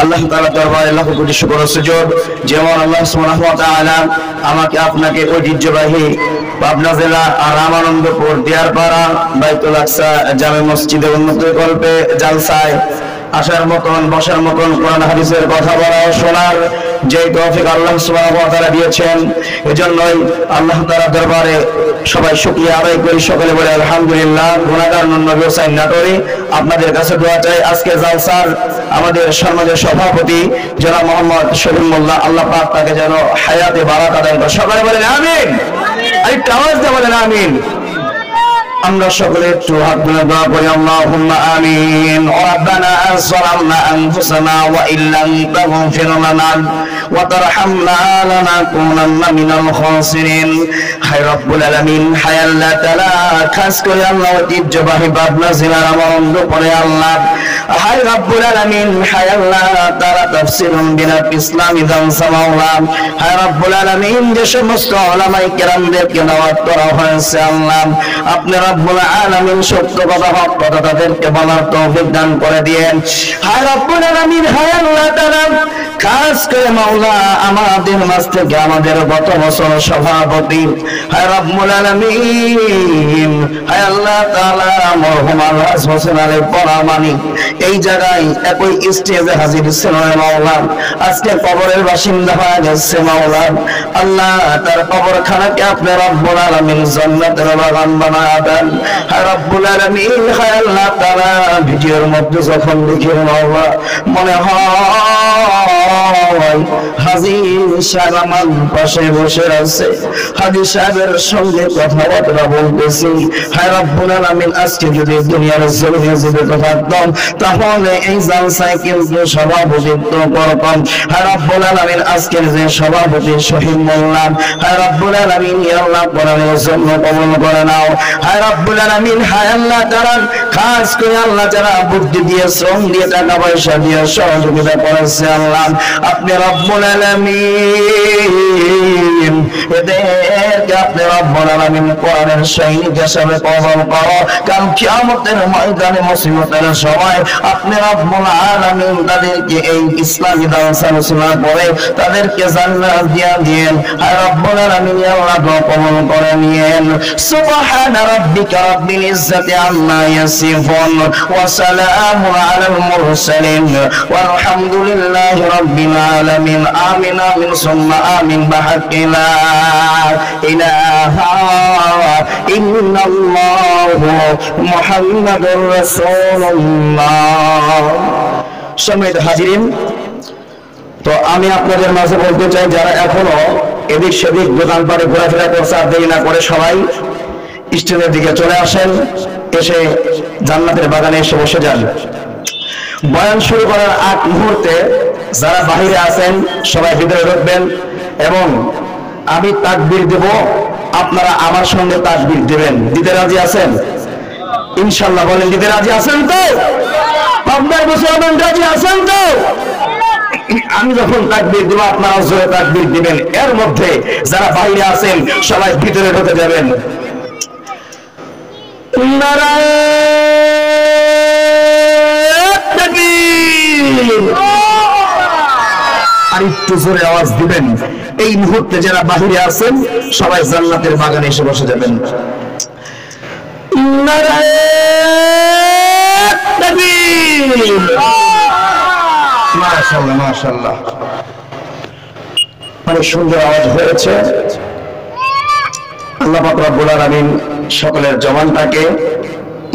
আল্লাহ তাআলা দরবারে লাখ কোটি শুকর ও সুজুদ, যেমন আল্লাহ সুবহানাহু ওয়া তাআলা আমাকে আপনাকে ঐতিহ্যবাহী পাবনা জেলা রামানন্দপুর দিয়ারপাড়া বাইতুল আকসা জামে মসজিদে উন্নত কল্পে জালসায় আসার মতন বসার মতন কোরআন হাদিসের কথা বলা ও শোনার যে তৌফিক আল্লাহ সুবহানাহু ওয়া তাআলা দিয়েছেন, এজন্যই আল্লাহ তাআলার দরবারে সবাই শুকরিয়া আদায় করি। সকলে বলে আলহামদুলিল্লাহ। গুনাহগার নবী হোসেন নাটোরি আপনাদের কাছে দোয়া চাই। আজকে জালসার আমাদের সম্মানিত সভাপতি জনাব মোহাম্মদ শরীফ মোল্লা, আল্লাহ পাক তাকে যেন হায়াতে বারাকা দান করেন। সকলে বলেন আমিন। আরেকটু আওয়াজ দিয়ে বলেন আমিন। আমরা সকলে একটু হাত তুলে দোয়া করি, আল্লাহুম্মা আমিন। রাব্বানা যালামনা আনফুসানা ওয়া ইল্লাম তাগফির লানা ওয়া তারহামনা লানাকুনান্না মিনাল খাসিরিন। হায় রব্বুল আলামিন, হায় আল্লাহ তাআলা, খাস করে আল্লাহ ঐতিহ্যবাহী পাবনা জেলার আমন্দ পড়ে আল্লাহ, হায় রব্বুল আলামিন, হায় আল্লাহ তাআলা তাফসীরুন বিনাত ইসলামী জালসা মাওলা, হায় রব্বুল আলামিন, যে সমস্ত উলামায়ে কেরামদেরকে দাওয়াত করা হয়েছে আল্লাহ, আপনি রব্বুল আলামিন সত্য কথা হক কথা তাদেরকে বলার তৌফিক দান করে দিয়েন। হায় রব্বুল আলামিন, হায় আল্লাহ তাআলা, খাস করে মাওলা আমাদের মাঝ থেকে আমাদের গত বছর সভাপতি হায় রব্বুল আলামিন, হায় আল্লাহ তাআলা মরহুম আলহাজ হোসেন আলী পরামানি এই জায়গায় একই স্টেজে হাজির ছিল মাওলা, আজকে কবরের বাসিন্দা হয়ে গেছে মাওলা। আল্লাহ তার কবরখানাকে আপনি রব্বুল আলামিন জান্নাতের বাগান বানায় দেন। হায় রব্বুল আলামিন, হায় আল্লাহ তাআলা, ভিডিওর মধ্যে যখন দেখি মাওলা মনে হয় হাজী সাহেব আমার পাশে বসে আছে, হাজী সাহেবের সঙ্গে কথাবার্তা বলতেছি। হায় রব্বুল আলামিন, আজকে যদি দুনিয়ার জমিনে জীবিত থাকতাম তাহলে এই জালসায় কিন্তু সভাপতিত্ব করতাম। হায় রব্বুল আলামিন, আজকের যে সভাপতি শহীদ মোল্লা, হায় রব্বুল আলামিন, আল্লাহ কোরআনের জন্য কবুল করে নাও। হায় রব্বুল আলামিন, হায় আল্লাহ তাআলা, খাস করে আল্লাহ যারা বুদ্ধি দিয়ে শ্রম দিয়ে টাকা পয়সা দিয়ে সহযোগিতা করেছে আল্লাহ, আপনি রব্বুল আলামিন এদেরকে আপনি রব্বুল আলামিন কোরআনের সৈনিক হিসেবে কবুল করো। কাল কিয়ামতের ময়দানে মুসিবতের সময় আপনি রব্বুল আলামিন তাদেরকে এই ইসলামী দাওয়াত আলোচনা করে তাদেরকে জান্নাত দিয়ে দিয়েন। হায় রব্বুল আলামিন, আল্লাহ দোয়া কবুল করে নিয়েন। সুবহানা রাব্বিকা রাব্বিল ইজ্জাতি আম্মা ইয়াসিফুন ওয়া সালামুন আলাল মুরসালিন ওয়ালহামদুলিল্লাহি রাব্বিল আলামিন। আমিন আমিন সুম্মা আমিন বিহাক্কি লা ইলাহা ইল্লাল্লাহু মুহাম্মাদুর রাসূলুল্লাহ। সম্মানিত হাজিরিন, তো আমি আপনাদের মাঝে বলতে চাই, যারা এখনো এদিক সেদিক দোকানপাটে ঘোরাফেরা করছে আর দেরি না করে সবাই স্টেজের দিকে চলে আসেন, এসে জান্নাতের বাগানে এসে বসে যান। বয়ান শুরু করার আগ মুহূর্তে যারা বাহিরে আছেন সবাই ভিতরে ঢুকবেন এবং আমি তাকবীর দেব, আপনারা আমার সঙ্গে তাকবীর দেবেন। দিতে রাজি আছেন? ইনশাআল্লাহ বলেন, দিতে রাজি আছেন তো? আপনার মুসলমান রাজি আছেন তো? আমি যখন তাকবীর দেব আপনারা জোরে তাকবীর দিবেন। এর মধ্যে যারা বাইরে আছেন সবাই ভিতরে ঢুকে যাবেন। আর একটু জোরে আওয়াজ দিবেন। এই মুহূর্তে যারা বাহিরে আছেন সবাই জান্নাতের বাগানে এসে বসে যাবেন। মাশাআল্লাহ মাশাআল্লাহ, অনেক সুন্দর আওয়াজ হয়েছে। আল্লাহ পাক রব্বুল আলামিন সকলের জবানটাকে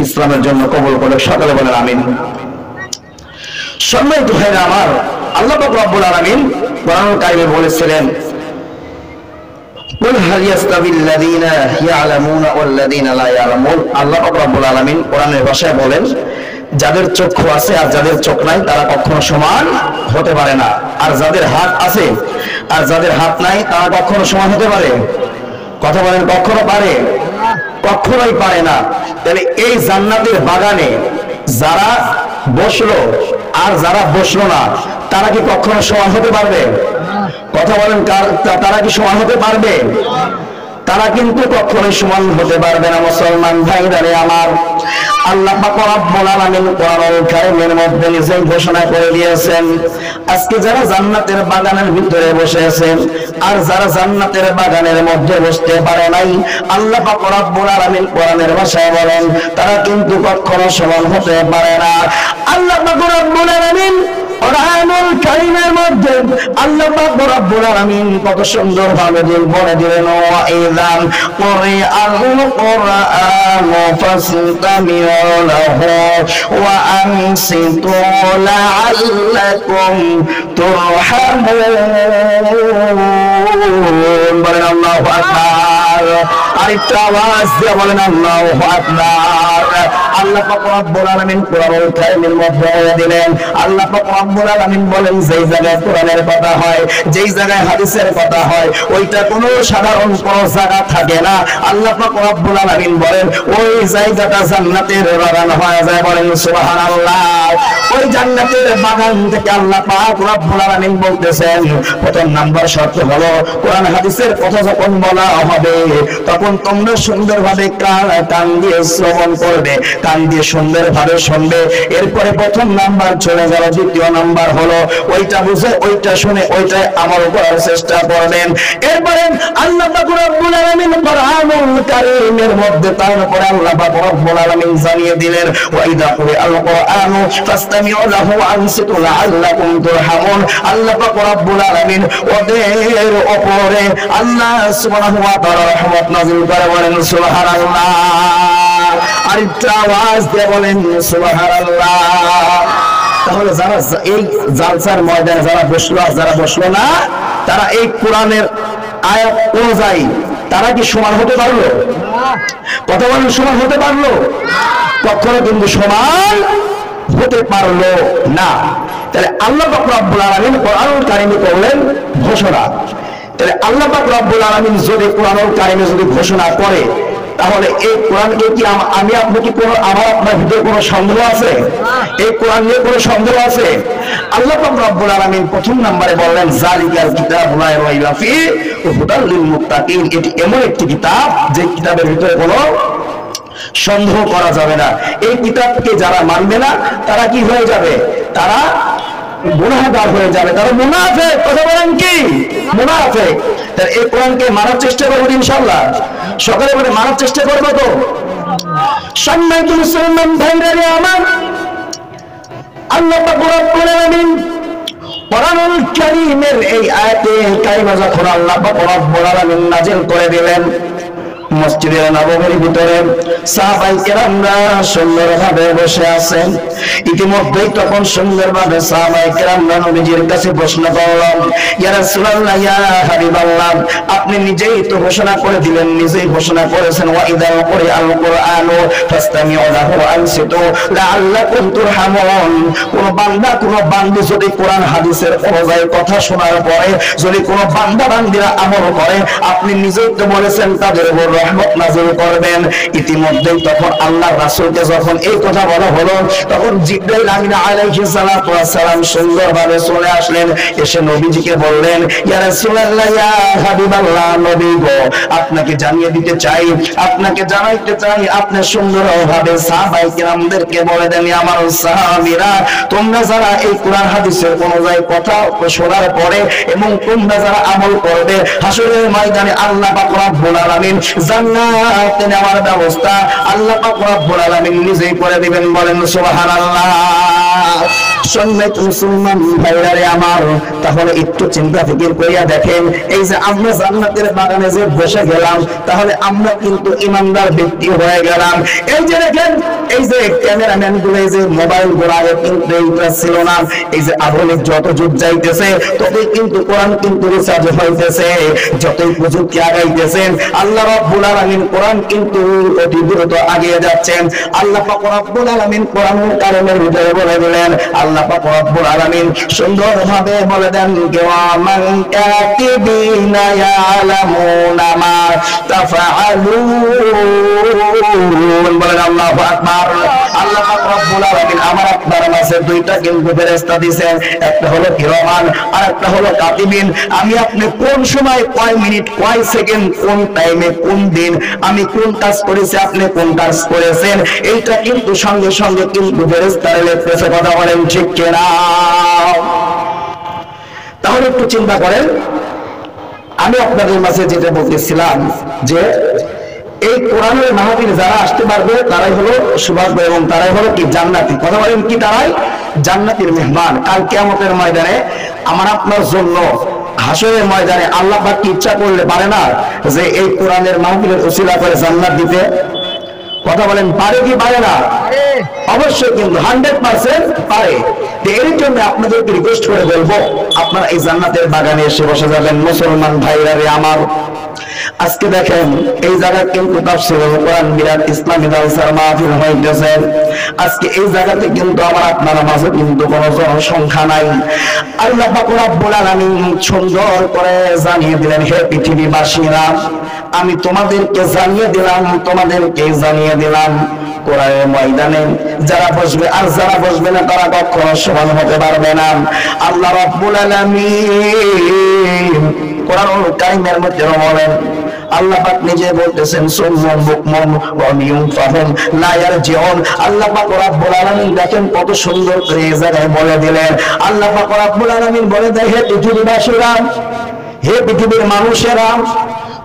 ইসলামের জন্য কবুল করে। সকলে বলেন আমিন। সম্মানিত ভাইরা আমার, আল্লাহ পাক রব্বুল আলামিন কোরআন কারিমে বলেছিলেন, কুল হাল ইয়াস্তাবিল্লাযীনা ইয়ালামুনা ওয়াল্লাযীনা লা ইয়ালামুন। আল্লাহ পাক রব্বুল আলামিন কোরআনের ভাষায় বলেন, যাদের চক্ষু আছে আর যাদের চোখ নাই তারা কখনো সমান হতে পারে না। আর যাদের হাত আছে আর যাদের হাত নাই তারা কখনো সমান হতে পারে? কথা বলেন, কখনো পারে? কখনোই পারে না। তাহলে এই জান্নাতের বাগানে যারা বসলো আর যারা বসলো না তারা কি কখনো সমান হতে পারবে? কথা বলেন, তারা কি সমান হতে পারবে? তারা কিন্তু কখনোই সমান হতে পারবে না। মুসলমান ভাইরারে আমার, আল্লাহ পাক রব্বুল আলামিন কোরআনুল কারীমের মধ্যে নিজেই ঘোষণা করে দিয়েছেন, আজকে যারা জান্নাতের বাগানের ভিতরে বসে আছেন আর যারা জান্নাতের বাগানের মধ্যে বসতে পারে নাই, আল্লাহ পাক রব্বুল আলামিন কোরআনের ভাষায় বলেন তারা কিন্তু কখনো সমান হতে পারে না। আল্লাহ পাক রব্বুল আলামিন কোরআনুল কারীমের মধ্যে আল্লাহ পাক রব্বুল আলামিন কত সুন্দর ভাবে বলে দিলেন, ওয়া ইযাম কুরিআল কুরআনু ফাসতামিউ লাহু ওয়া আনসিতু লাআল্লাকুম তুরহামুন। বলেন আল্লাহু আকবার। আরেকটা আওয়াজ দিয়ে বলেন আল্লাহু আকবার। আল্লাহ পাক রব্বুল আলামিন কোরআনুল কারীমের মধ্যে বলে দিলেন, আল্লাহ পাক রব্বুল আলামিন বলেন যেই জায়গায় কোরআনের কথা হয়, যেই জায়গায় হাদিসের কথা হয়, ওইটা কোনো সাধারণ কোনো জায়গা থাকে না। আল্লাহ পাক রব্বুল আলামিন বলেন ওই জায়গাটা জান্নাতের বাগান হয়ে যায়। বলেন সুবহানাল্লাহ। ওই জান্নাতের বাগান থেকে আল্লাহ পাক রব্বুল আলামিন বলতেছেন, প্রথম নাম্বার শর্ত হলো কোরআন হাদিসের কথা যখন বলা হবে তখন তোমরা সুন্দরভাবে কান দিয়ে শ্রবণ করবে, কান দিয়ে সুন্দরভাবে শুনবে। এরপরে প্রথম নাম্বার চলে গেল। দ্বিতীয় নাম্বার হলো ওইটা বুঝে ওইটা শুনে ওইটাই আমল করার চেষ্টা করবেন। এরপরে আল্লাহ পাক রব্বুল আলামিন কোরআনুল কারীমের মধ্যে তারপরে আল্লাহ পাক রব্বুল আলামিন জানিয়ে দিলেন, ওয়া ইযা কুরিআল কুরআনু ফাসতামিউ লাহু ওয়া আনসিতু লাআল্লাকুম তুরহামুন। আল্লাহ পাক রব্বুল আলামিন ওদের উপরে আল্লাহ সুবহানাহু ওয়া তাআলা রহমত নাযিল করে। বলেন সুবহানাল্লাহ। আরেকটা আওয়াজ দিয়ে বলেন সুবহানাল্লাহ। তাহলে যারা এই জালসার ময়দানে যারা বসলো আর যারা বসলো না, তারা এই কোরআনের আয়াত অনুযায়ী তারা কি সমান হতে পারলো? কথা বলেন, সমান হতে পারলো? কখনো কিন্তু সমান হতে পারলো না। তাহলে আল্লাহ পাক রব্বুল আলামিন কোরআনুল কারীমে করলেন ঘোষণা। তাহলে আল্লাহ পাক রব্বুল আলামিন যদি কোরআনুল কারীমে যদি ঘোষণা করে, তাহলে এই কোরআনকে কি আমি আপনি কি কোনো আমার আপনার ভিতরে কোনো সন্দেহ আছে? এই কোরআন নিয়ে কোনো সন্দেহ আছে? আল্লাহ পাক রব্বুল আলামিন প্রথম নম্বরে বললেন যালিকাল কিতাবু লা রাইবা ফিহি হুদাল লিল মুত্তাকিন। এটি এমন একটি কিতাব যে কিতাবের ভিতরে কোনো সন্দেহ করা যাবে না। এই কিতাবকে যারা মানবে না তারা কি হয়ে যাবে? তারা গুনাহগার হয়ে যাবে, তারা মুনাফিক। কথা বলেন কি? মুনাফিক। তাহলে এই কোরআনকে মানার চেষ্টা করবো ইনশাআল্লাহ। সকালে বলে মানার চেষ্টা করবো তো? সম্মানিত মুসলমান ভাইরা আমার, আল্লাহ পাক রব্বুল আলামিন কোরআনুল কারীমের এই আয়াতে কারিমা যখন আল্লাহ পাক রব্বুল আলামিন নাযিল করে দিলেন, মসজিদে নববীর ভিতরে সাহাবায়ে কেরামরা সুন্দরভাবে বসে আছেন। ইতিমধ্যেই তখন সুন্দরভাবে সাহাবায়ে কেরামরা নবীজির কাছে প্রশ্ন করলেন, ইয়া রাসূলুল্লাহ, ইয়া হাবিবাল্লাহ, আপনি নিজেই তো ঘোষণা করে দিলেন, নিজেই ঘোষণা করেছেন, ওয়া ইযা কুরিআল কুরআনু ফাসতামিউ লাহু ওয়া আনসিতু লাআল্লাকুম তুরহামুন। কোন বান্দা কোন বান্দি যদি কোরআন হাদিসের অনুযায়ী কথা শোনার পরে যদি কোন বান্দা বান্দিরা আমল করে, আপনি নিজেই তো বলেছেন তাদের উপর রহমত নাযিল করবেন। ইতিমধ্যেই তখন আল্লাহর রাসূলকে যখন এই কথা বলা হলো, তখন জিবরাইল আমিন আলাইহিস সালাতু ওয়াস সালাম সুন্দরভাবে চলে আসলেন। এসে নবীজিকে বললেন, ইয়া রাসূলুল্লাহ, ইয়া হাবিবাল্লাহ, নবী গো, আপনাকে জানিয়ে দিতে চাই, আপনাকে জানাইতে চাই, আপনি সুন্দরভাবে সাহাবায়ে কেরামদেরকে বলে দেন, আমার সাহাবীরা, তোমরা যারা এই কোরআন হাদিসের অনুযায়ী কথা শোনার পরে এবং তোমরা যারা আমল করবে, হাসরের ময়দানে আল্লাহ পাক রব্বুল আলামিন জান্নাতে নেওয়ার ব্যবস্থা আল্লাহ পাক রব্বুল আলামিন নিজেই করে দিবেন। বলেন সুবহানাল্লাহ। সম্মানিত মুসলমান ভাইরা আমার, তাহলে একটু চিন্তা ফিকির করিয়া দেখেন, এই যে আমরা জান্নাতের বাগানে যে বসে গেলাম, তাহলে আমরা কিন্তু ইমানদার ব্যক্তি হয়ে গেলাম। এই যে দেখেন, এই যে ক্যামেরাম্যান গুলো, এই যে মোবাইল গুলো আগে কিন্তু এইটা ছিল না। এই যে আধুনিক যত যুগ যাইতেছে ততই কিন্তু কোরআন কিন্তু রিসার্চ হইতেছে, যতই প্রযুক্তি আগাইতেছেন আল্লাহ রাব্বুল আলামিন কোরআন কিন্তু অতি দ্রুত এগিয়ে যাচ্ছেন। আল্লাহ পাক রব্বুল আলামিন কোরআনুল কারীমের ভিতরে বলে দিলেন, আল্লাহ আল্লাহ পাক রব্বুল আলামিন সুন্দরভাবে বলে দেন কিরামান কাতিবিনা ইয়ালামুনা মা তাফআলুন। বলেন আল্লাহু আকবার। আল্লাহ পাক রব্বুল আলামিন আমার আপনার মাঝে দুইটা কিন্তু ফেরেশতা দিয়েছেন, একটা হলো কিরামান আর একটা হলো কাতিবিন। আমি আপনি কোন সময়, কয় মিনিট, কয় সেকেন্ড, কোন টাইমে, কোন দিন আমি কোন কাজ করেছি, আপনি কোন কাজ করেছেন, এইটা কিন্তু সঙ্গে সঙ্গে কিন্তু ফেরেশতারা লিখতেছে। কথা বলেন ঠিক কিনা? তাহলে একটু চিন্তা করেন, আমি আপনাদের মাঝে যেটা বলতেছিলাম যে এই কোরআনের মাহফিল যারা আসতে পারবে তারাই হলো সৌভাগ্য এবং তারাই হলো কি জান্নাতি। কথা বলেন কি? তারাই জান্নাতের মেহমান। কাল কিয়ামতের ময়দানে আমার আপনার জন্য হাসরের ময়দানে আল্লাহ পাক কি ইচ্ছা করলে পারে না যে এই কোরআনের মাহফিলের ওসিলা করে জান্নাত দিতে? কথা বলেন পারে কি পারে না? অবশ্যই কিন্তু 100% পারে। এর জন্য আপনাদেরকে রিকোয়েস্ট করে বলবো, আপনারা এই জান্নাতের বাগানে এসে বসে যাবেন। মুসলমান ভাইরা রে আমার, আজকে দেখেন এই জায়গায় কিন্তু তাফসীরুল কোরআন বিরাট ইসলামী জালসার মাহফিল হইতেছে। আজকে এই জায়গাতে কিন্তু আমার আপনার মাঝে কিন্তু কোনো জনসংখ্যা নাই। আল্লাহ পাক রব্বুল আলামিন সুন্দর করে জানিয়ে দিলেন, হে পৃথিবীবাসীরা, আমি তোমাদেরকে জানিয়ে দিলাম, তোমাদেরকে জানিয়ে দিলাম কোরআনের ময়দানে যারা বসবে আর যারা বসবে না তারা কখনো সমান হতে পারবে না। আল্লাহ রাব্বুল আলামিন কোরআনুল কারীমের মধ্যে বলেন, আল্লাহ পাক নিজে বলতেছেন সুম্মুম বুকমুম ওয়া মিউম ফাহুম লা ইয়ারজিউন। আল্লাহ পাক রব্বুল আলামিন দেখেন কত সুন্দর করে এই জায়গায় বলে দিলেন। আল্লাহ পাক রব্বুল আলামিন বলে দেয়, হে পৃথিবীবাসীরা, হে পৃথিবীর মানুষেরা,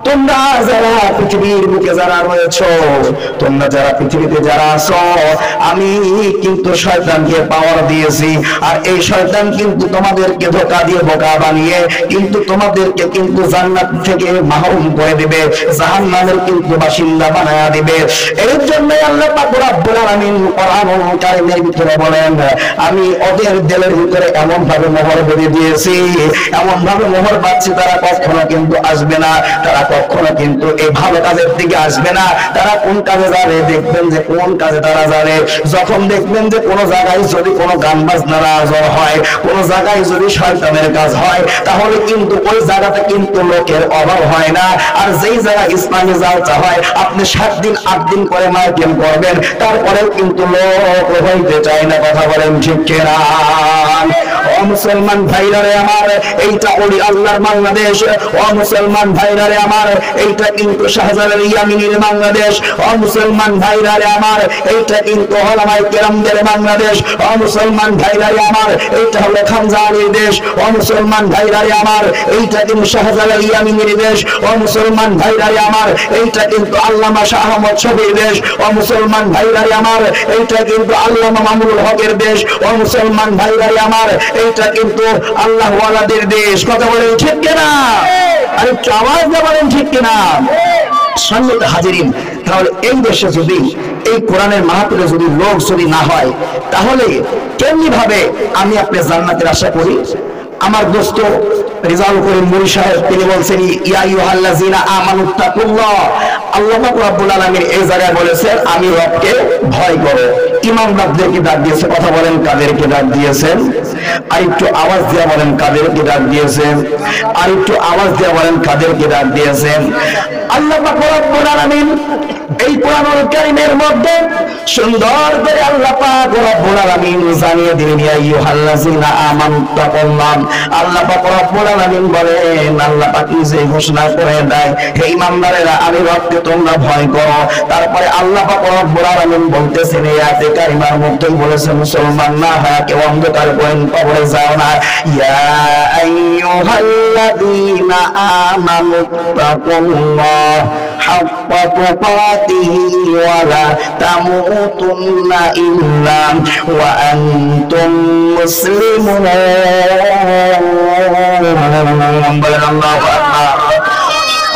তোমরা যারা পৃথিবীর বুকে যারা রয়েছো, তোমরা যারা পৃথিবীতে যারা আছো, আমি কিন্তু শয়তানকে পাওয়ার দিয়েছি। আর এই শয়তান কিন্তু তোমাদেরকে ধোঁকা দিয়ে বোকা বানিয়ে কিন্তু তোমাদেরকে কিন্তু জান্নাত থেকে মাহরুম করে দিবে, জাহান্নামের কিন্তু বাসিন্দা বানায়া দিবে। এর জন্য আল্লাহ পাক রব্বুল আলামিন কোরআনুল কারীমের ভিতরে বলেন, আমি ওদের দিলের ভিতরে এমন ভাবে মোহর বেঁধে দিয়েছি, এমন ভাবে মোহর বাঁধছি, তারা কখনো কিন্তু আসবে না, তারা কখনো কিন্তু এই ভালো কাজের দিকে আসবে না। তারা কোন কাজে যাবে দেখবেন যে কোন কাজে তারা যাবে, যখন দেখবেন যে কোন জায়গায় যদি কোনো গান বাজনার আয়োজন হয়, কোন জায়গায় যদি শয়তানের কাজ হয়, তাহলে কিন্তু ওই জায়গাতে কিন্তু লোকের অভাব হয় না। আর যেই জায়গায় ইসলামী জালসা হয়, আপনি 7 দিন 8 দিন করে মাইকিং করবেন, তারপরেও কিন্তু লোক হইতে চায় না। কথা বলেন ঠিক কিনা? ও মুসলমান ভাইরা রে আমার, এইটা ওলি আল্লাহর বাংলাদেশ। ও মুসলমান ভাইরা রে আমার, এইটা কিন্তু শাহজালাল ইয়ামিনীর বাংলাদেশ। ও মুসলমান ভাইরা রে আমার, এইটা কিন্তু ওলামায়ে কেরামদের বাংলাদেশ। ও মুসলমান ভাইরা রে আমার, এইটা হলো খানজানির দেশ। ও মুসলমান ভাইরা রে আমার, এইটা কিন্তু শাহজালাল ইয়ামিনীর দেশ। ও মুসলমান ভাইরা রে আমার, এইটা কিন্তু আল্লামা শাহ আহমদ শফীর দেশ। ও মুসলমান ভাইরা রে আমার, এইটা কিন্তু আল্লামা মামুনুল হকের দেশ। ও মুসলমান ভাইরা রে আমার, এইটা কিন্তু আল্লাহ ওয়ালাদের দেশ। কথা বলেন ঠিক কিনা? আর একটু আওয়াজ দিয়ে বলেন ঠিক কিনা? সম্মানিত হাজিরিন, তাহলে এই দেশে যদি এই কোরআনের মাহফিলে যদি লোক যদি না হয়, তাহলে কেমনি ভাবে আমি আপনি জান্নাতের আশা করি? আমার দোস্ত রিজাল করিম মুরি সাহেব তিনি বলছেন, ইয়া আইয়ুহাল্লাযিনা আমানুত্তাকুল্লাহ। আল্লাহ পাক রব্বুল আলামিন এই জায়গায় বলেছেন, আমি রবকে ভয় করো। ইমামদেরকে ডাক দিয়েছে। কথা বলেন কাদেরকে ডাক দিয়েছেন? আর একটু আওয়াজ দিয়ে বলেন কাদেরকে ডাক দিয়েছেন? আর একটু আওয়াজ দিয়ে বলেন কাদেরকে ডাক দিয়েছেন? আল্লাহ পাক রব্বুল আলামিন এই কোরআনুল কারীমের মধ্যে সুন্দর করে আল্লাহ পাক রব্বুল আলামিন জানিয়ে দিলেন, ইয়া আইয়ুহাল্লাযিনা আমানুত্তাকুল্লাহ। আল্লাহ পাক রব্বুল আলামিন বলেন, আল্লাহ পাক নিজে ঘোষণা করে দেয়, হে ইমানদারেরা, আমি রবকে তোমরা ভয় করো। তারপরে আল্লাহ পাক রব্বুল আলামিন বলতেছেন, এই আয়াতে কারিমার মধ্যেই বলেছেন, মুসলমান না হয় কেউ অন্ধকার করেন কবরে যাও না। ইয়া আইয়ুহাল্লাযিনা আমানুত্তাকুল্লাহ হাক্কা তুকাতিহি ওয়া লা তামুতুন্না ইল্লা ওয়া আনতুম মুসলিমুন। বলেন আল্লাহু আকবার।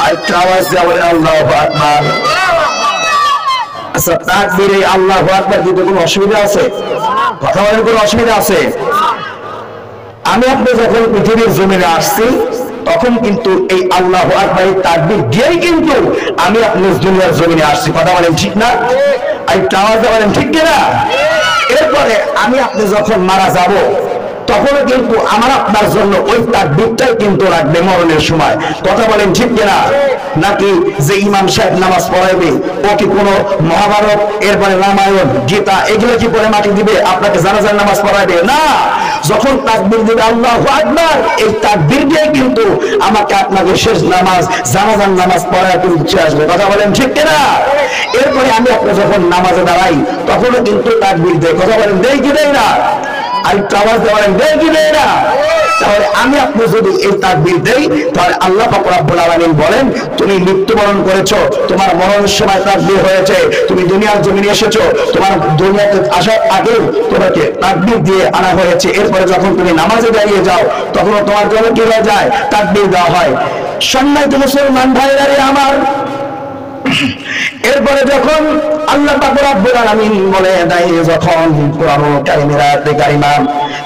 আরেকটু আওয়াজ দিয়ে বলেন আল্লাহু আকবার। আচ্ছা, তাকবীরে আল্লাহু আকবার দিতে কোনো অসুবিধা আছে? কথা বলেন, কোনো অসুবিধা আছে? আমি আপনি যখন পৃথিবীর জমিনে আসছি, তখন কিন্তু এই আল্লাহু আকবারের তাকবীর দিয়েই কিন্তু আমি আপনি দুনিয়ার জমিনে আসছি। কথা বলেন ঠিক না? আর একটু আওয়াজ দিয়ে বলেন ঠিক কিনা? এরপরে আমি আপনি যখন মারা যাব তখন কিন্তু আমার আপনার জন্য ওই তাকবীরটাই কিন্তু লাগবে মরণের সময়। কথা বলেন ঠিক কিনা? নাকি যে ইমাম সাহেব নামাজ পড়াইবে ও কি কোনো মহাভারত এরপরে রামায়ণ গীতা এগুলো কি পড়ে মাটি দিবে আপনাকে জানাজার নামাজ পড়াইবে না। যখন তাকবীর দিবে আল্লাহু আকবার, এই তাকবীর দিয়ে কিন্তু আমাকে আপনাকে শেষ নামাজ জানাজার নামাজ পড়ায় কিন্তু আসবে। কথা বলেন ঠিক কিনা? এরপরে আমি আপনি যখন নামাজে দাঁড়াই তখনও কিন্তু তাকবীর দেয়। কথা বলেন দেয় কি দেয় না? আর একটু আওয়াজ দেওয়া দেয় কি দেয় না? তাহলে আমি আপনি যদি এই তাকবীর দেই তাহলে আল্লাহ পাক রব্বুল আলামিন বলেন তুমি মৃত্যুবরণ করেছো, তোমার মরণের সময় তাকবীর হয়েছে, তুমি দুনিয়ার জমিনে এসেছো, তোমার দুনিয়াতে আসার আগে তোমাকে তাকবীর দিয়ে আনা হয়েছে। এরপরে যখন তুমি নামাজে দাঁড়িয়ে যাও তখন তোমার জন্য কি হয়ে যায়? তাকবীর দেওয়া হয়। সম্মানিত মুসলমান ভাইরা রে আমার, এরপরে যখন আল্লাহ পাক রব্বুল আলামিন বলে দাঁড়িয়ে যখন কোরআন কারীমের আয়াতে কারিমা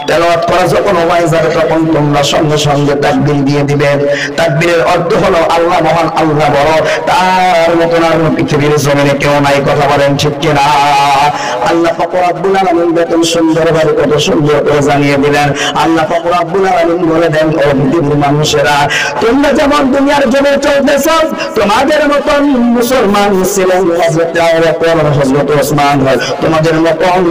তেলাওয়াত করা যখন হয়ে যাবে তখন তোমরা সঙ্গে সঙ্গে তাকবীর দিয়ে দিবেন। তাকবীরের অর্থ হলো আল্লাহ মহান, আল্লাহ বড়, তার মতন আর পৃথিবীর জমিনে কেউ নাই। কথা বলেন ঠিক কিনা? আল্লাহ পাক রব্বুল আলামিন বেতন সুন্দরভাবে কত সুন্দর করে জানিয়ে দিলেন। আল্লাহ পাক রব্বুল আলামিন বলে দেন ও পৃথিবীর মানুষেরা, তোমরা যেমন দুনিয়ার জমিনে চলতেছ তোমাদের মতন মুসলমান ছিলেন হযরত ওসমান, তোমাদের মতন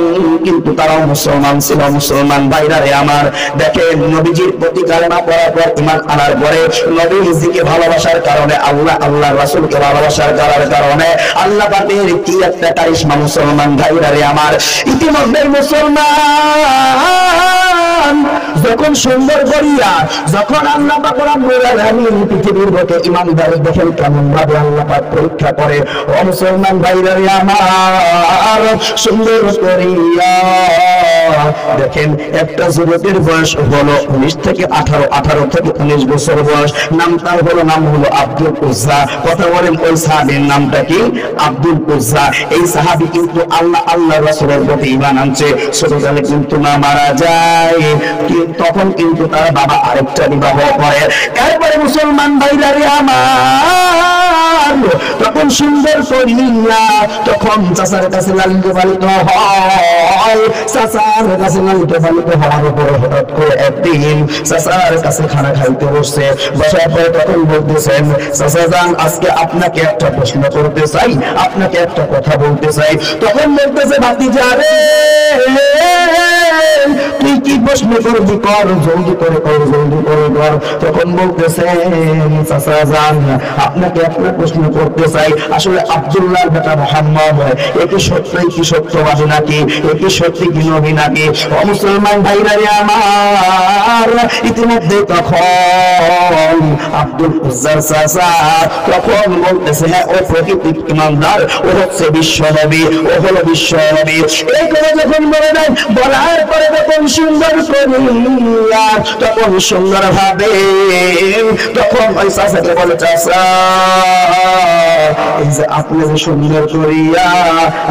কিন্তু তারাও মুসলমান ছিল। মুসলমান ভাইরা রে আমার, দেখেন নবীজির প্রতি কালেমা পড়ার পর ঈমান আনার পরে নবীজিকে ভালোবাসার কারণে আল্লাহ রাসূলকে ভালোবাসার কারণে আল্লাহ পাকের কি একটা কারিশমা মুসলমান ভাইরা রে আমার। ইতিমধ্যে মুসলমান যখন সুন্দর করিয়া যখন আল্লাহ পাক রব্বুল আলামিন পৃথিবীর বুকে ঈমানদার দেখেন কেমন ভাবে আল্লাহ পাক পরীক্ষা করে। ও মুসলমান ভাইরা রে আমার, সুন্দর করিয়া দেখেন একটা যুবকের বয়স হলো 19 থেকে 18 থেকে 19 বছর বয়স। নাম হলো আব্দুল উজ্জা। কথা বলেন ওই সাহাবীর নামটা কি? আব্দুল উজ্জা। এই সাহাবী কিন্তু আল্লাহ রাসূলের প্রতি ঈমান আনছে। ছোটকালে কিন্তু মা মারা যায়, তখন কিন্তু তার বাবা আরেকটা বিবাহ করে। এরপরে মুসলমান ভাইরা রে আমার, তখন সুন্দর করিয়া তখন চাচার কাছে লালিত পালিত হয়। চাচার কাছে লালিত পালিত হওয়ার উপরে হঠাৎ করে একদিন চাচার কাছে খানা খাইতে বসছে। বসার পরে তখন বলতেছেন, চাচা যান আজকে আপনাকে একটা প্রশ্ন করতে চাই, আপনাকে একটা কথা বলতে চাই। তখন বলতেছে, ভাতিজা রে তুই কি প্রশ্ন করবি কর, জলদি করে কর, জলদি করে কর। তখন বলতেছেন, চাচা যান আপনাকে একটা প্রশ্ন করতে চাই, আসলে আব্দুল্লাহর বেটা মুহাম্মদ একি সত্যই কি সত্যবাদী নাকি, একি সত্যি কি নবী নাকি? ও মুসলমান ভাইরা রে আমার, ইতিমধ্যে তখন আব্দুল উজ্জার চাচা তখন বলতেছে, হ্যাঁ ও প্রকৃত ঈমানদার, ও হচ্ছে বিশ্ব নবী, ও হলো বিশ্ব নবী। এই কথা যখন বলে দেন, বলার পরে তখন সুন্দর করিয়া তখন সুন্দর ভাবে তখন ওই চাচাকে বলে, চাচা এই যে আপনি যে সুন্দর করিয়া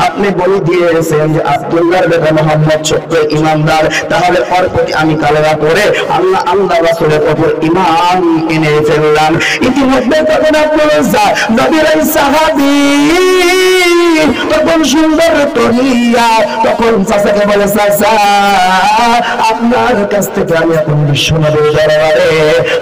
আপনি বলে দিয়েছেন যে আব্দুল্লাহর বেটা মুহাম্মদ সত্য ঈমানদার, তাহলে ওর প্রতি আমি কালেমা পড়ে আল্লাহ রাসূলের উপর ঈমান এনে ফেললাম। ইতিমধ্যে তখন আব্দুল্লাহ নবীর সাহাবী তখন সুন্দর করিয়া তখন চাচাকে বলে, চাচা আপনার কাছ থেকে আমি এখন বিশ্বনবীর দরবারে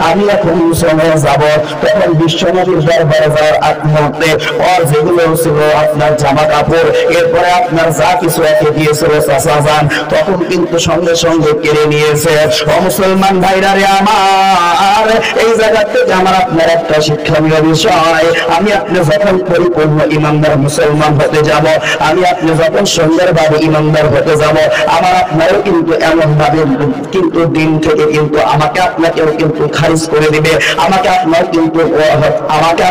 আমি এখন চলে যাব। তখন বিশ্বনবীর দরবারে যাওয়ার আগ মুহূর্তে ওর যেগুলো ছিল আপনার জামা কাপড়, এরপরে আপনার যা কিছু একে দিয়েছিল চাচা যান, তখন কিন্তু সঙ্গে সঙ্গে কেড়ে নিয়েছে। ও মুসলমান ভাইরা রে আমার, এই জায়গা থেকে আমার আপনার একটা শিক্ষণীয় বিষয়, আমি আপনি যখন পরিপূর্ণ ঈমানদার মুসলমান হতে যাব, আমি আপনি যখন সুন্দরভাবে ঈমানদার হতে যাব, আমার আপনারও কিন্তু এমন ভাবে কিন্তু দিন থেকে কিন্তু আমাকে আপনাকেও কিন্তু খারিজ করে দিবে, আমাকে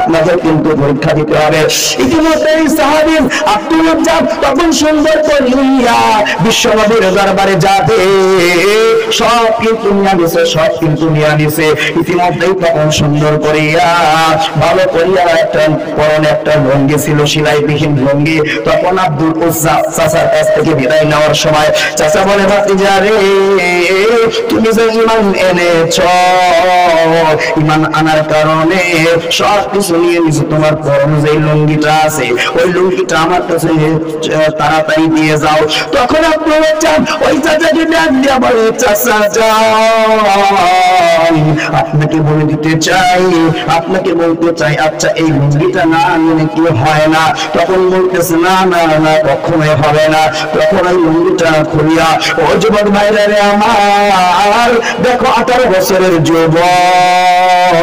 আপনাদের কিন্তু পরীক্ষা দিতে হবে। ইতিমধ্যে এই সাহাবী আব্দুল উজ্জা তখন সুন্দর করিয়া বিশ্বনবীর দরবারে যাবে, সব কিন্তু নিয়ে বলতেছে সব কিন্তু নিয়ে নিছে। ইতিমধ্যেই তখন সুন্দর করিয়া ভালো করিয়া একটা পরনে একটা লুঙ্গি ছিল, সেলাইবিহীন লুঙ্গি। তখন আব্দুল উজ্জা চাচার কাছ থেকে বিদায় নেওয়ার সময় চাচা বলে, ভাতিজা রে, তুমি যে ঈমান এনেছ, ঈমান আনার কারণে সব কিছু নিয়ে নিছো, তোমার পরনে যে লুঙ্গিটা আছে ওই লুঙ্গিটা আমার কাছে তাড়াতাড়ি দিয়ে যাও। তখন আব্দুল উজ্জা ওই চাচাকে ডাক দিয়া বলে, চাচা যান, আপনাকে বলে দিতে চাই, আপনাকে বলতে চাই, আচ্ছা এই লুঙ্গিটা না আনলে কি হয় না? তখন বলতেছে, না না না, কখনোই হবে না। তখন ওই লুঙ্গিটা খুলিয়া, ও যুবক ভাইরা রে আমার, দেখো 18 বছরের যুবক,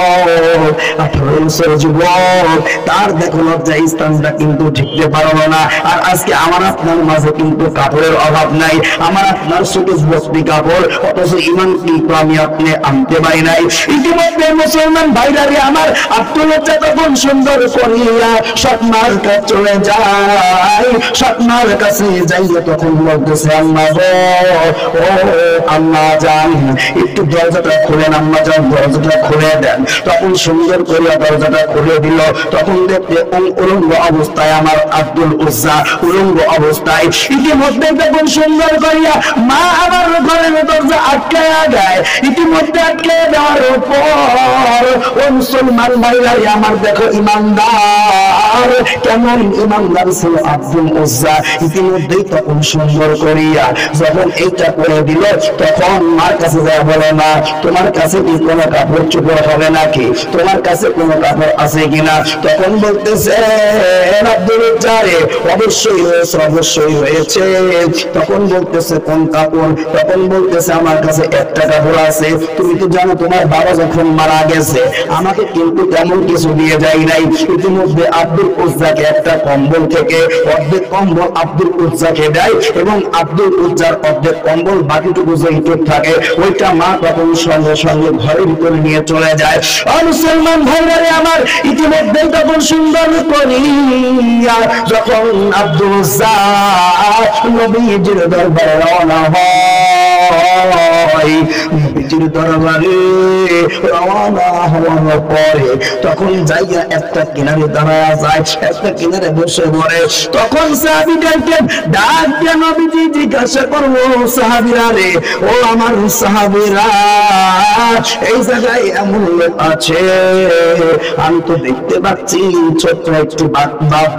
18 বছরের যুবক, তার দেখো লজ্জা স্থানটা কিন্তু ঢেকতে পারলো না। আর আজকে আমার আপনার মাঝে কিন্তু কাপড়ের অভাব নাই, আমার আপনার শুধু বস্তি কাপড়, অথচ ঈমান কিন্তু আমি আপনি আনতে পারি নাই। ইতিমধ্যে মুসলমান ভাইরা রে আমার, আব্দুল উজ্জা তখন সুন্দর করিয়া স্বপ্নার কাছে চলে যায়। স্বপ্নার কাছে যাইয়া তখন বলতেছে, আম্মা গো, ও আম্মা জান, একটু দরজাটা খুলেন, আম্মা জান দরজাটা খুলে দেন। তখন সুন্দর করিয়া দরজাটা খুলে দিল। তখন দেখতে উলঙ্গ অবস্থায় আমার আব্দুল উজ্জা, উলঙ্গ অবস্থায়। ইতিমধ্যে তখন সুন্দর করিয়া মা আমার ঘরের দরজা আটকায়া দেয়। ইতিমধ্যে আটকে দেওয়ার পর ও মুসলমান ভাইরা আমার, দেখো ইমানদার, কেমন ইমানদার ছিল আব্দুল উজ্জা। ইতিমধ্যেই তখন সুন্দর করিয়া যখন এইটা করে দিল, তখন মার কাছে যায় বলে, না তোমার কাছে কি কোনো কাপড় চোপড় হবে নাকি, তোমার কাছে কোনো কাপড় আছে কিনা? তখন বলতেছে, আব্দুল উজ্জা রে, অবশ্যই হয়েছে, অবশ্যই হয়েছে। তখন বলতেছে, কোন কাপড়? তখন বলতেছে, আমার কাছে একটা কাপড় আছে। তুমি তো জানো তোমার বাবা যখন মারা গেছে আমাকে কিন্তু তেমন কিছু দিয়ে যায় নাই। ইতিমধ্যে আব্দুল উজ্জাকে একটা কম্বল থেকে অর্ধেক কম্বল আব্দুল উজ্জাকে দেয়, এবং আব্দুল উজ্জার অর্ধেক কম্বল বাকিটুকু যেটুক থাকে ওইটা মা তখন সঙ্গে সঙ্গে ঘরের ভিতরে নিয়ে চলে যায়। মুসলমান ভাইরা আমার, ইতিমধ্যে তখন সুন্দর করিয়া যখন আব্দুল উজ্জা নবীজির দরবারে রওনা হয়, নবীজির দরবারে রওনা হওয়ার পরে তখন যাইয়া একটা কিনারে দাঁড়ায় যায়, একটা কিনারে বসে পড়ে। তখন সাহাবীদেরকে ডাক দিয়ে নবীজি জিজ্ঞাসা করলো, সাহাবীরা রে, ও আমার সাহাবীরা, এই জায়গায় এমন লোক আছে, আমি তো দেখতে পাচ্ছি ছোট্ট একটি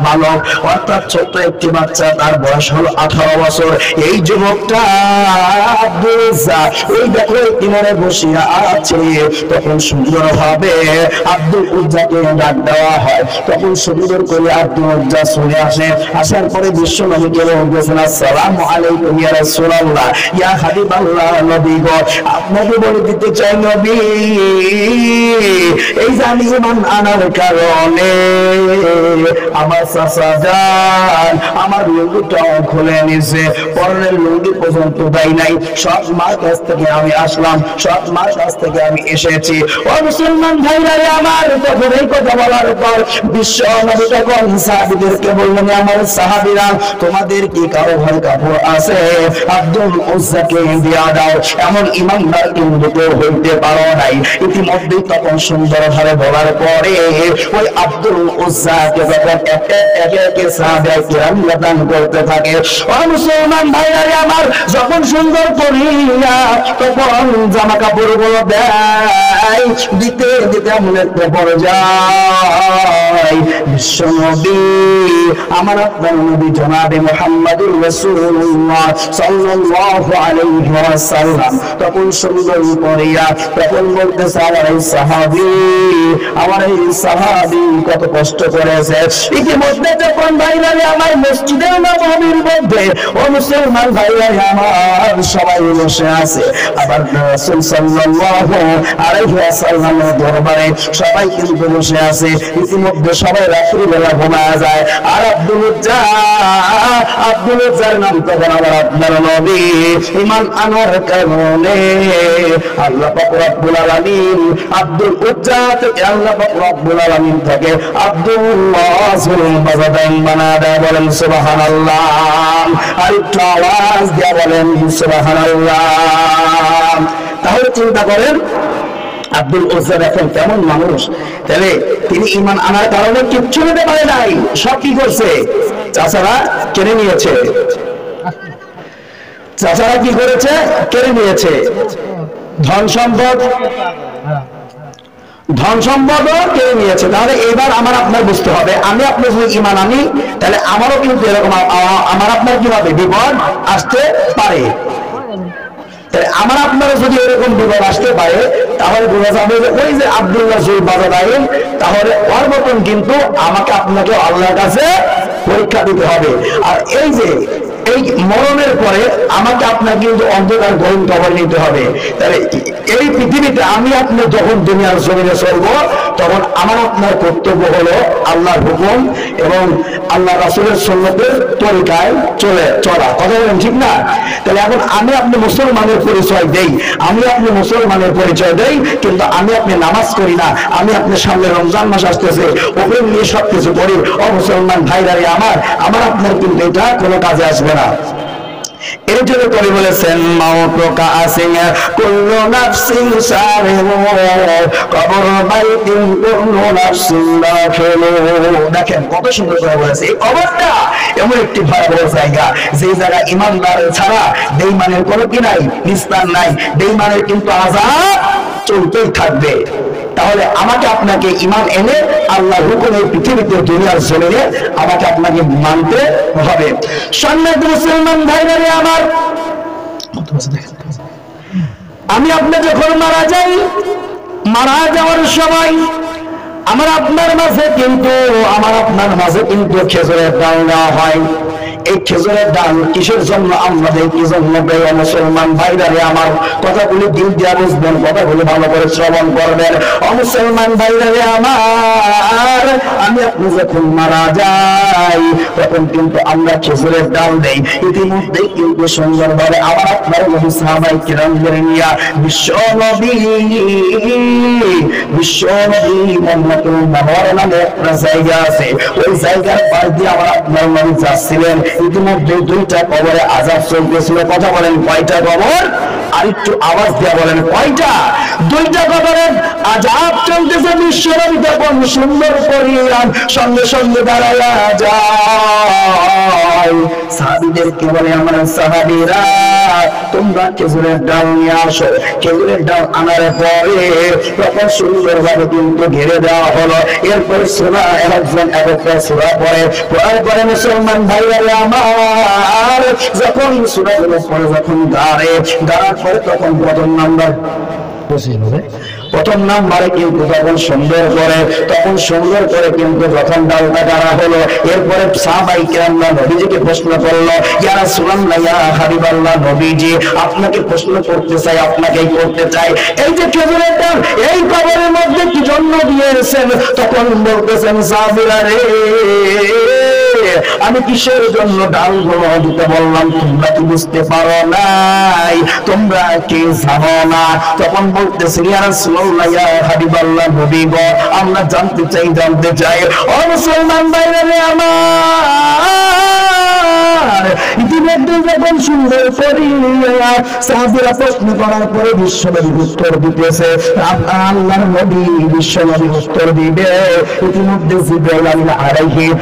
বালক, অর্থাৎ ছোট্ট একটি বাচ্চা, তার বয়স হলো 18 বছর। এই যুবকটা আব্দুল উজ্জা ওই দেখো কিনারে বসিয়া আছে। তখন সুন্দর ভাবে আব্দুল উজ্জাকে ডাক দেওয়া হয়। তখন সুন্দর করে আব্দুল উজ্জা চলে আসে। আসার পরে বিশ্ব নবীকে বলতেছেন, আসসালামু আলাইকুম ইয়া রাসূলুল্লাহ, ইয়া হাবিবাল্লাহ, নবী গো, আপনাকে বলে দিতে চাই নবী, এই যে আমি ঈমান আনার কারণে আমার চাচা জান আমার লুঙ্গিটাও খুলে নিছে, পরনের লুঙ্গি পর্যন্ত দেয় নাই। সব মার কাছ থেকে আমি আসলাম, সব মার কাছ থেকে আমি এসেছি। ও মুসলমান ভাইরা আমার, তখন এই কথা বলার পর বিশ্ব নবী তখন সাহাবীদেরকে বললেন, আমার সাহাবীরা, তোমাদের কি কারো ঘরে কাপড় আছে? আব্দুল উজ্জাকে দিয়া দাও। এমন ইমানদার কিন্তু কেউ হইতে পারো নাই। ইতিমধ্যেই তখন সুন্দর ভাবে বলার পরে ওই আব্দুল উজ্জাকে যখন একে একে সাহাবা কিরাম দান করতে থাকে। ও মুসলমান ভাইরা আমার, যখন সুন্দর করিয়া তখন জামা কাপড় গুলো দেয়, দিতে দিতে এমন একটা পর্যায় বিশ্ব নবী আমার আপনার নবী জনাবে মুহাম্মদুর রাসূলুল্লাহ সাল্লাল্লাহু আলাইহি ওয়াসাল্লাম তখন সুন্দর করিয়া তখন বলতেছে, আমার এই সাহাবী কত কষ্ট করেছে। ইতিমধ্যে যখন ভাইরা আমার মসজিদের নববীর মধ্যে, ও মুসলমান ভাইরা আমার, সবাই বসে আছে। আবার রাসূল সাল্লাল্লাহু আলাইহি ওয়াসাল্লামের দরবারে সবাই কিন্তু বসে আছে। ইতিমধ্যে সবাই রাত্রিবেলা ঘুমায় যায়। আর আব্দুল উজ্জার নাম তখন আবার আপনার নবী ঈমান আনার কারণে আল্লাহ পাক রব্বুল আলামিন আব্দুল উজ্জা থেকে আল্লাহ পাক রব্বুল আলামিন থেকে আব্দুল্লাহ সুল বাজাদান বানায় দেয়। বলেন সুবহানাল্লাহ। আর একটু আওয়াজ দিয়ে বলেন সুবহানাল্লাহ। তাহলে চিন্তা করেন আব্দুল উজ্জা দেখেন কেমন মানুষ, তাহলে তিনি ঈমান আনার কারণে কিচ্ছু নিতে পারে নাই, সব কি করছে চাচারা কেড়ে নিয়েছে, চাচারা কি করেছে কেড়ে নিয়েছে, ধন সম্পদও কেড়ে নিয়েছে। তাহলে এবার আমার আপনার বুঝতে হবে, আমি আপনি যদি ঈমান আনি তাহলে আমারও কিন্তু এরকম আমার আপনার কি হবে বিপদ আসতে পারে। আমার আপনারও যদি এরকম বিপদ আসতে পারে তাহলে বোঝা যাবে যে ওই যে আব্দুল্লাহ জুল বাজাদাইন, তাহলে ওর মতন কিন্তু আমাকে আপনাকে আল্লাহর কাছে পরীক্ষা দিতে হবে। আর এই যে এই মরণের পরে আমাকে আপনাকে কিন্তু অন্ধকার গহীন কবর নিতে হবে। তাহলে এই পৃথিবীতে আমি আপনি যখন দুনিয়ার জমিনে চলবো তখন আমার আপনার কর্তব্য হলো আল্লাহর হুকুম এবং আল্লাহ রাসূলের সুন্নতের তরিকায় চলা, কথা বলেন ঠিক না? তাহলে এখন আমি আপনি মুসলমানের পরিচয় দেই, আমি আপনি মুসলমানের পরিচয় দেই, কিন্তু আমি আপনি নামাজ করি না, আমি আপনার সামনে রমজান মাস আসতেছে ওপরে নিয়ে সবকিছু করি, মুসলমান ভাইরারে আমার আপনার কিন্তু এটা কোনো কাজে আসবে না। এই জন্য কবি বলেছেন মাউতু কাসিং কুল্লু নাফসিন সারিহু কবর বাইতিন কুল্লু নাফসিন দাখিলু। দেখেন কত সুন্দর করে বলেছে, এই কবরটা এমন একটি ভয়াবহ জায়গা, যে জায়গা ঈমানদার ছাড়া বেঈমানের কোনো কি নাই, নিস্তার নাই, বেঈমানের কিন্তু আযাব চলতেই থাকবে। তাহলে আমাকে আপনাকে ঈমান এনে আল্লাহর হুকুমে পৃথিবীতে দুনিয়ার জমিনে আমাকে আপনাকে মানতে হবে। সম্মানিত মুসলমান ভাইরা আমার, আমি আপনি যখন মারা যাই, মারা যাওয়ার সময় আমার আপনার মাঝে কিন্তু খেজুরের ডাল দেওয়া হয়। এই খেজুরের ডাল কিসের জন্য আমাদের কি জন্য দেয়? মুসলমান ভাইরারে আমার কথাগুলি দিল দিয়া বুঝবেন, কথাগুলি ভালো করে শ্রবণ করবেন। মুসলমান ভাইরারে আমার, আমি আপনি যখন মারা যাই তখন কিন্তু আমরা খেজুরের ডাল দেই। ইতিমধ্যে কিন্তু সুন্দরভাবে আমার আপনার নবী সাহাবায়ে কিরামদের নিয়া বিশ্ব নবী মুহাম্মদুর মুনওয়ার নামে একটা জায়গা আছে, ওই জায়গার পাশ দিয়ে আমার আপনার নবী যাচ্ছিলেন। ইতিমধ্যে দুইটা কবরে আযাব চলতেছিল। কথা বলেন কয়টা কবর? আর একটু আওয়াজ দিয়ে বলেন কয়টা? দুইটা কবরে আযাব চলতেছে। বিশ্বনবী তখন সুন্দর করিয়া সঙ্গে সঙ্গে দাঁড়ায়া যায়, সাহাবীদেরকে বলে আমার সাহাবীরা তোমরা খেজুরের ডাল নিয়ে আসো। খেজুরের ডাল আনার পরে তখন সুন্দরভাবে কিন্তু ঘিরে দেওয়া হলো। এরপরে সূরা একজন একটা সূরা পড়ার পরে মুসলমান ভাইরা আমার যখন সূরাগুলো পড়ে যখন দাঁড়ার পরে তখন প্রথম নাম্বারে কিন্তু তখন সুন্দর করে কিন্তু যখন ডালটা গাড়া হলো, এরপরে সাহাবায়ে কিরামরা নবীজিকে প্রশ্ন করলো, ইয়া রাসূলুল্লাহ, ইয়া হাবিবাল্লাহ, নবীজি আপনাকে প্রশ্ন করতে চাই, আপনাকেই করতে চাই, এই যে খেজুরের ডাল এই কবরের মধ্যে কি জন্য দিয়েছেন? তখন বলতেছেন সাহাবীরা রে, আমি কিসের জন্য ডালগুলো দিতে বললাম তোমরা কি বুঝতে পারো নাই? তোমরা কি জানো না? তখন বলতেছে ইয়া রাসূলুল্লাহ, ইয়া হাবিবাল্লাহ, নবী গো আমরা জানতে চাই। ও মুসলমান ভাইরা আমার, ইতিমধ্যে যখন সুন্দর করিয়া সাহাবীরা প্রশ্ন করার পরে বিশ্বনবী উত্তর দিতেছে, আল্লাহর নবী বিশ্বনবী উত্তর দিবে। ইতিমধ্যে জিবরাইল আলাইহিস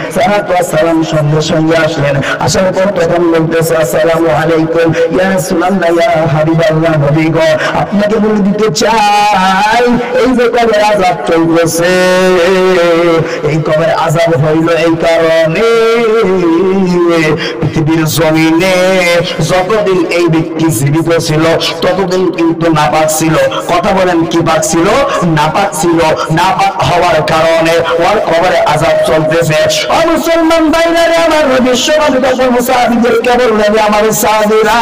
সালাম সঙ্গে সঙ্গে আসলেন, আসার পর তখন বলতেছে আসসালামু আলাইকুম ইয়া রাসূলুল্লাহ, ইয়া হাবিবাল্লাহ, নবী গো আপনাকে বলে দিতে চাই এই যে কবর আযাব চলতেছে, এই কবর আযাব হইল এই কারণে পৃথিবীর জমিনে যতদিন এই ব্যক্তি জীবিত ছিল ততদিন কিন্তু নাপাক ছিল। কথা বলেন কি পাক ছিল? নাপাক ছিল। নাপাক হওয়ার কারণে ওর কবরে আযাব চলতেছে। ও মুসলমান ভাইরা আমার, বিশ্বনবী তখন সাহাবীদেরকে বললেন আমার সাহাবীরা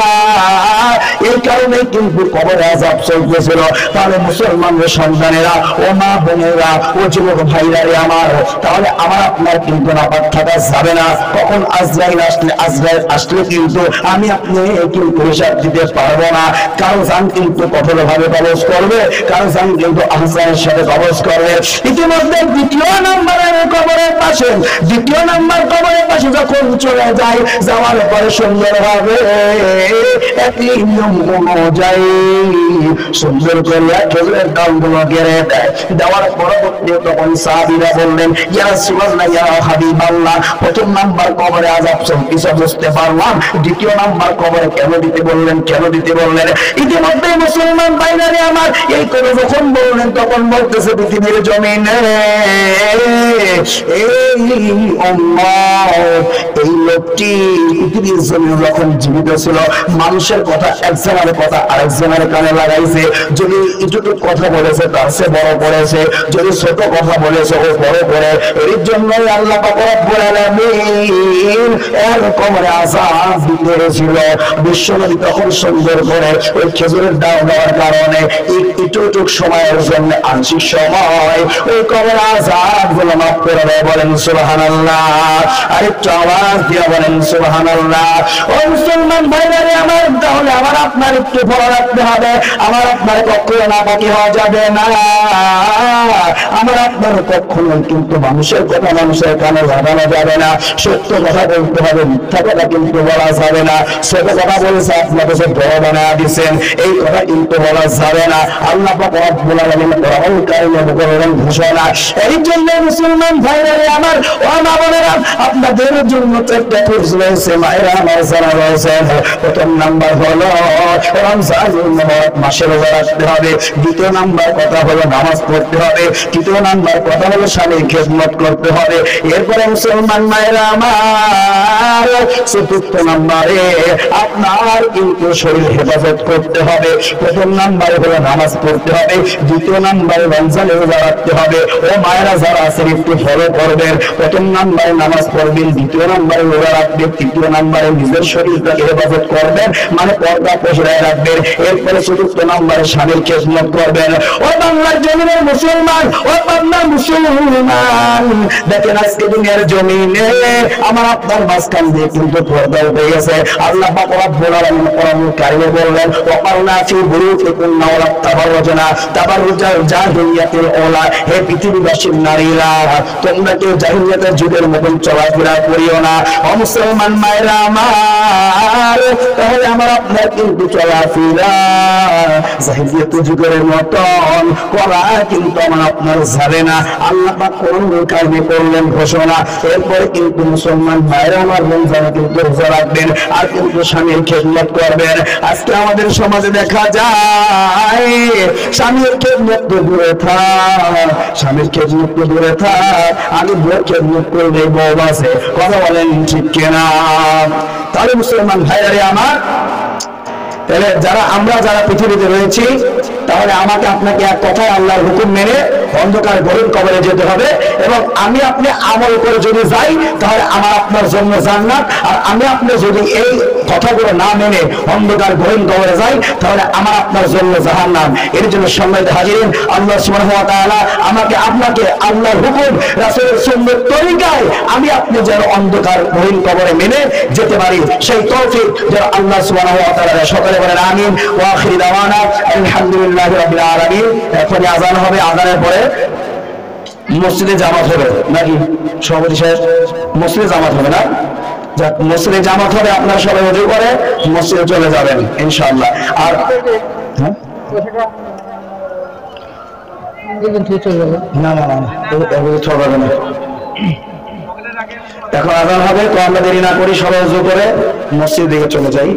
এই কারণে কিন্তু কবরে আযাব চলতেছিল। তাহলে মুসলমানদের সন্তানেরা, ও মা বোনেরা, ও যুবক ভাইরা আমার, তাহলে আমার আপনার কিন্তু নাপাক থাকা যাবে না। কখন আজরাইল আসলে আজরাইল আসলে কিন্তু আমি আপনি কিন্তু হিসাব দিতে পারবো না। কারো জান কিন্তু কঠোরভাবে কবজ করবে, কারো জান কিন্তু আহসানের সাথে কবজ করবে। ইতিমধ্যে দ্বিতীয় নাম্বারের কবরের পাশে, দ্বিতীয় নাম্বার কবরের পাশে যখন চলে যায়, যাওয়ার পরে সুন্দর ভাবে একই নিয়ম অনুযায়ী সুন্দর করে খেজুরের ডালগুলো গেড়ে দেয়। দেওয়ার পরবর্তী তখন সাহাবীরা বললেন, ইয়া রাসূলুল্লাহ, ইয়া হাবিবাল্লাহ, প্রথম নাম্বার কবরে আযাব চলতেছে বুঝতে পারলাম, দ্বিতীয় নাম্বার কবরে কেন দিতে বললেন, কেন দিতে বললেন? ইতিমধ্যে মুসলমান ভাইরা আমার এই করে যখন বললেন, তখন বলতেছে পৃথিবীর জমিনে এই লোকটি পৃথিবীর জমিনে যখন জীবিত ছিল, মানুষের কথা একজনের কথা আরেকজনের কানে লাগাইছে। যদি একটু কথা বলেছে তার সে বড় করেছে, যদি ছোট কথা বলেছে ও বড় করে। এর জন্যই আল্লাহ পাক রব্বুল আলামিন এর কবরে আযাব দিয়েছিল। বিশ্বনবী তখন সুন্দর করে ওই খেজুরের ডাল দেওয়ার কারণে একটু সময়ের জন্য আংশিক সময় ওই কবরে আযাব গুলো মাফ করে দেয়। বলেন সুবহানাল্লাহ। আরেকটু আওয়াজ দিয়ে বলেন সুবহানাল্লাহ। ও মুসলমান ভাইরা আমার, তাহলে আমার আপনার একটু ভালো রাখতে হবে। আমার আপনার কখনো না বাকি হওয়া যাবে না। আমার আপনার কখনো কিন্তু মানুষের কথা মানুষের কানে লাগানো যাবে না। সত্য কথা বলতে হবে, মিথ্যা কথা কিন্তু বলা যাবে না। ছোট কথা বলেছে আপনার কাছে বড় বানায় দিচ্ছেন, এই কথা কিন্তু বলা যাবে না। আল্লাহ পাক রব্বুল আলামিন কোরআনুল কারীমে বলেন ঘোষণা। এই জন্য মুসলমান ভাইরা আমার, ও মা বোনেরা, আপনাদের জন্য একটা ফরজ রয়েছে, মায়েরা আমার জানা রয়েছে। প্রথম নাম্বার হলো রমজানুল মুবারক মাসে রোজা রাখতে হবে। দ্বিতীয় নাম্বার কথা হলো নামাজ পড়তে হবে। তৃতীয় নাম্বার কথা হলো স্বামীর খেদমত করতে হবে। এরপরে মুসলমান মায়েরা আমার, চতুর্থ নাম্বারে আপনার কিন্তু শরীর হেফাজত করতে হবে। প্রথম নাম্বারে হলো নামাজ পড়তে হবে, দ্বিতীয় নাম্বারে রমজানে রোজা রাখতে হবে। ও মায়েরা যারা আছেন একটু ফলো করবেন। প্রথম নাম্বারে নামাজ পড়বেন, দ্বিতীয় নাম্বারে রোজা রাখবেন, তৃতীয় নাম্বারে নিজের শরীরটাকে হেফাজত করবেন, মানে পর্দা পশরায় রাখবেন। এরপরে চতুর্থ নাম্বারে স্বামীর খেদমত করবেন। ও বাংলার জমিনের মুসলমান, ও বাংলার মুসলমান, দেখেন আজকে দুনিয়ার জমিনে আমার আপনার মাঝখান দিয়ে কিন্তু পর্দা উঠে গেছে। আল্লাহ পাক রব্বুল আলামিন কোরআনুল কারীমে বললেন, ওয়াকারনা ফি বুরুজিকুন্না ওয়া লা তাবাররাজনা তাবাররুজাল জাহিলিয়াতিল উলা। হে পৃথিবীবাসীর নারীরা, তোমরা কেউ জাহিলিয়াতের যুগের মতন চলাফেরা করিও না। ও মুসলমান মায়েরা আমার, তাহলে আমার আপনার কিন্তু চলাফেরা জাহিলিয়াতের যুগের মতন করা কিন্তু আমার আপনার যাবে না। আল্লাহ পাক কোরআনুল কারীমে করলেন ঘোষণা। এরপরে কিন্তু মুসলমান ভাইরা আমার রমজানে কিন্তু রোজা রাখবেন, আর কিন্তু স্বামীর খেদমত করবেন। আজকে আমাদের সমাজে দেখা যায় স্বামীর খেদমত তো দূরে থাক, স্বামীর খেদমত তো দূরে থাক, আমি বউর খেদমত করলে বউ আছে। কথা বলেন ঠিক কিনা? তাহলে মুসলমান ভাইরা আমার, তাহলে যারা পৃথিবীতে রয়েছি, তাহলে আমাকে আপনাকে এক কথায় আল্লাহর হুকুম মেনে অন্ধকার গহীন কবরে যেতে হবে। এবং আমি আপনি আমল করে যদি যাই, তাহলে আমার আপনার জন্য জান্নাত। আর আমি আপনি যদি এই কথাগুলো না মেনে অন্ধকার গহীন কবরে যাই, তাহলে আমার আপনার জন্য জাহান্নাম। এর জন্য সম্মানিত হাজিরিন, আল্লাহ সুবহানাহু ওয়া তাআলা আমাকে আপনাকে আল্লাহর হুকুম রাসূলের সুন্নাত তরিকায় আমি আপনি যেন অন্ধকার গহীন কবরে মেনে যেতে পারি, সেই তৌফিক যেন আল্লাহ সুবহানাহু ওয়া তাআলা সকলে বলেন আমিন। ওয়া আখিরু দাওয়ানা আলহামদুলিল্লাহি রাব্বিল আলামিন। এখন আযান হবে, আযানের পরে মসজিদে জামাত হবে নাকি সভাপতি সাহেব? মসজিদে জামাত হবে না? যাক, মসজিদে জামাত হবে, আপনারা সবাই ওযু করে মসজিদে চলে যাবেন ইনশাআল্লাহ। আর না না না, চলবে না। এখন আযান হবে, তো আমরা দেরি না করি, সবাই ওযু করে মসজিদের দিকে চলে যাই।